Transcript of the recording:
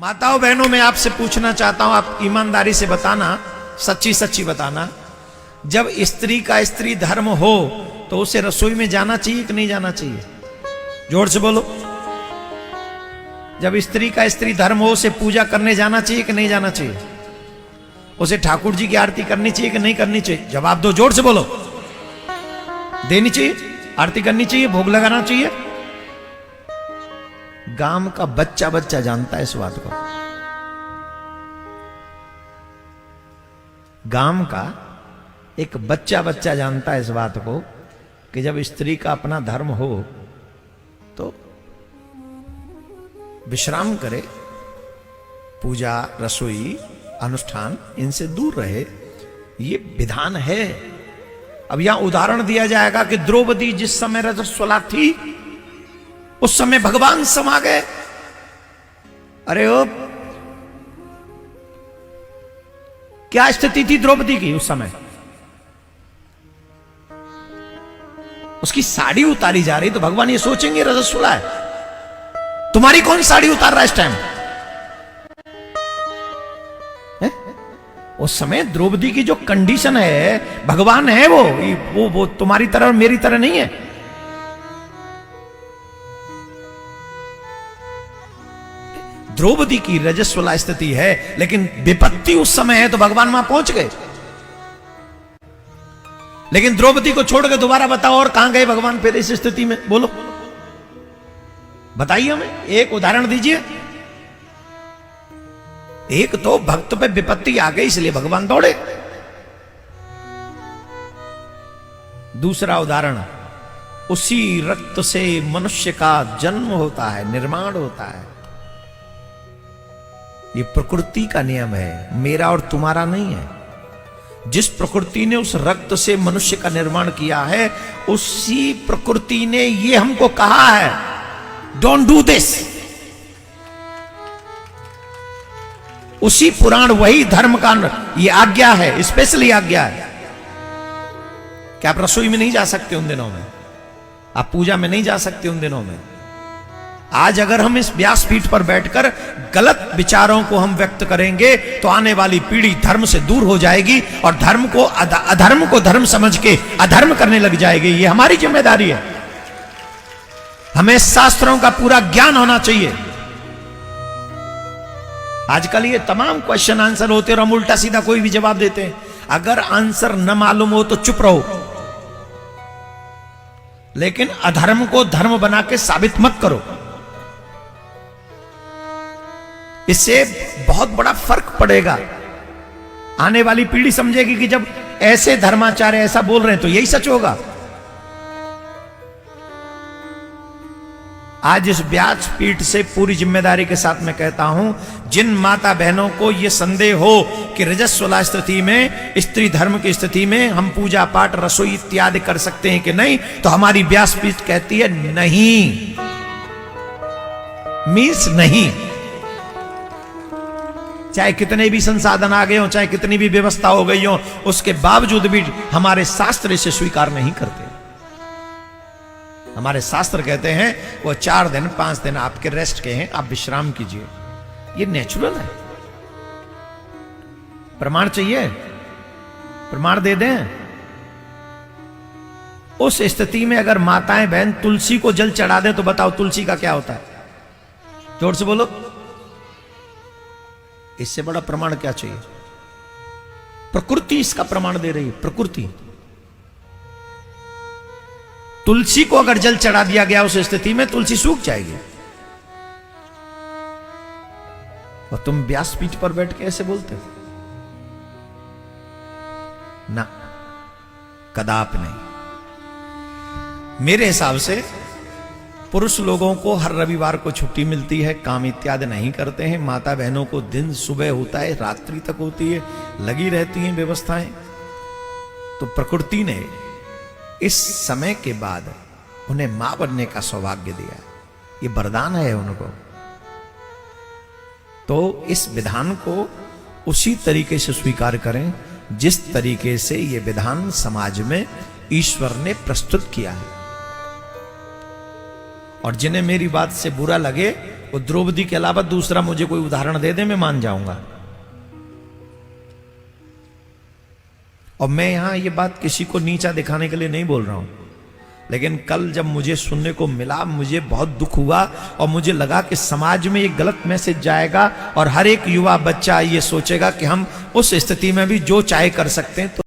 माताओं बहनों, मैं आपसे पूछना चाहता हूं, आप ईमानदारी से बताना, सच्ची सच्ची बताना, जब स्त्री का स्त्री धर्म हो तो उसे रसोई में जाना चाहिए कि नहीं जाना चाहिए? जोर से बोलो। जब स्त्री का स्त्री धर्म हो उसे पूजा करने जाना चाहिए कि नहीं जाना चाहिए? उसे ठाकुर जी की आरती करनी चाहिए कि नहीं करनी चाहिए? जवाब दो, जोर से बोलो। देनी चाहिए, आरती करनी चाहिए, भोग लगाना चाहिए। गांव का बच्चा बच्चा जानता है इस बात को। गांव का एक बच्चा बच्चा जानता है इस बात को कि जब स्त्री का अपना धर्म हो तो विश्राम करे, पूजा, रसोई, अनुष्ठान इनसे दूर रहे। ये विधान है। अब यहां उदाहरण दिया जाएगा कि द्रौपदी जिस समय रजस्वला थी उस समय भगवान समा गए। अरे ओ, क्या स्थिति थी द्रौपदी की उस समय? उसकी साड़ी उतारी जा रही तो भगवान ये सोचेंगे रजस्वला है, तुम्हारी कौन साड़ी उतार रहा है इस टाइम? उस समय द्रौपदी की जो कंडीशन है, भगवान है वो तुम्हारी तरह और मेरी तरह नहीं है। द्रौपदी की रजस्वला स्थिति है, लेकिन विपत्ति उस समय है तो भगवान वहां पहुंच गए। लेकिन द्रौपदी को छोड़ के दोबारा बताओ और कहां गए भगवान फिर इस स्थिति में? बोलो, बताइए हमें, एक उदाहरण दीजिए। एक तो भक्त पे विपत्ति आ गई इसलिए भगवान दौड़े। दूसरा उदाहरण, उसी रक्त से मनुष्य का जन्म होता है, निर्माण होता है। ये प्रकृति का नियम है, मेरा और तुम्हारा नहीं है। जिस प्रकृति ने उस रक्त से मनुष्य का निर्माण किया है, उसी प्रकृति ने ये हमको कहा है, डोंट डू दिस। उसी पुराण, वही धर्म का ये आज्ञा है, स्पेशली आज्ञा है कि आप रसोई में नहीं जा सकते उन दिनों में, आप पूजा में नहीं जा सकते उन दिनों में। आज अगर हम इस व्यासपीठ पर बैठकर गलत विचारों को हम व्यक्त करेंगे तो आने वाली पीढ़ी धर्म से दूर हो जाएगी और धर्म को अधर्म को धर्म समझ के अधर्म करने लग जाएगी। ये हमारी जिम्मेदारी है। हमें शास्त्रों का पूरा ज्ञान होना चाहिए। आजकल ये तमाम क्वेश्चन आंसर होते हैं और हम उल्टा सीधा कोई भी जवाब देते हैं। अगर आंसर न मालूम हो तो चुप रहो, लेकिन अधर्म को धर्म बना के साबित मत करो। इससे बहुत बड़ा फर्क पड़ेगा। आने वाली पीढ़ी समझेगी कि जब ऐसे धर्माचार्य ऐसा बोल रहे हैं तो यही सच होगा। आज इस व्यासपीठ से पूरी जिम्मेदारी के साथ मैं कहता हूं, जिन माता बहनों को यह संदेह हो कि रजस्वला स्थिति में, स्त्री धर्म की स्थिति में हम पूजा पाठ, रसोई इत्यादि कर सकते हैं कि नहीं, तो हमारी व्यासपीठ कहती है नहीं, मीन्स नहीं। चाहे कितने भी संसाधन आ गए हो, चाहे कितनी भी व्यवस्था हो गई हो, उसके बावजूद भी हमारे शास्त्र इसे स्वीकार नहीं करते। हमारे शास्त्र कहते हैं वो 4 दिन 5 दिन आपके रेस्ट के हैं, आप विश्राम कीजिए। ये नेचुरल है। प्रमाण चाहिए? प्रमाण दे दें। उस स्थिति में अगर माताएं बहन तुलसी को जल चढ़ा दें तो बताओ तुलसी का क्या होता है? जोर से बोलो। इससे बड़ा प्रमाण क्या चाहिए? प्रकृति इसका प्रमाण दे रही है। प्रकृति, तुलसी को अगर जल चढ़ा दिया गया उस स्थिति में, तुलसी सूख जाएगी। और तुम व्यासपीठ पर बैठ के ऐसे बोलते हो ना, कदापि नहीं। मेरे हिसाब से पुरुष लोगों को हर रविवार को छुट्टी मिलती है, काम इत्यादि नहीं करते हैं। माता बहनों को दिन सुबह होता है, रात्रि तक होती है, लगी रहती हैं व्यवस्थाएं। तो प्रकृति ने इस समय के बाद उन्हें मां बनने का सौभाग्य दिया। ये वरदान है उनको। तो इस विधान को उसी तरीके से स्वीकार करें जिस तरीके से ये विधान समाज में ईश्वर ने प्रस्तुत किया है। और जिन्हें मेरी बात से बुरा लगे वो द्रौपदी के अलावा दूसरा मुझे कोई उदाहरण दे दे, मैं मान जाऊंगा। और मैं यहां ये बात किसी को नीचा दिखाने के लिए नहीं बोल रहा हूं, लेकिन कल जब मुझे सुनने को मिला मुझे बहुत दुख हुआ और मुझे लगा कि समाज में ये गलत मैसेज जाएगा और हर एक युवा बच्चा ये सोचेगा कि हम उस स्थिति में भी जो चाहे कर सकते हैं। तो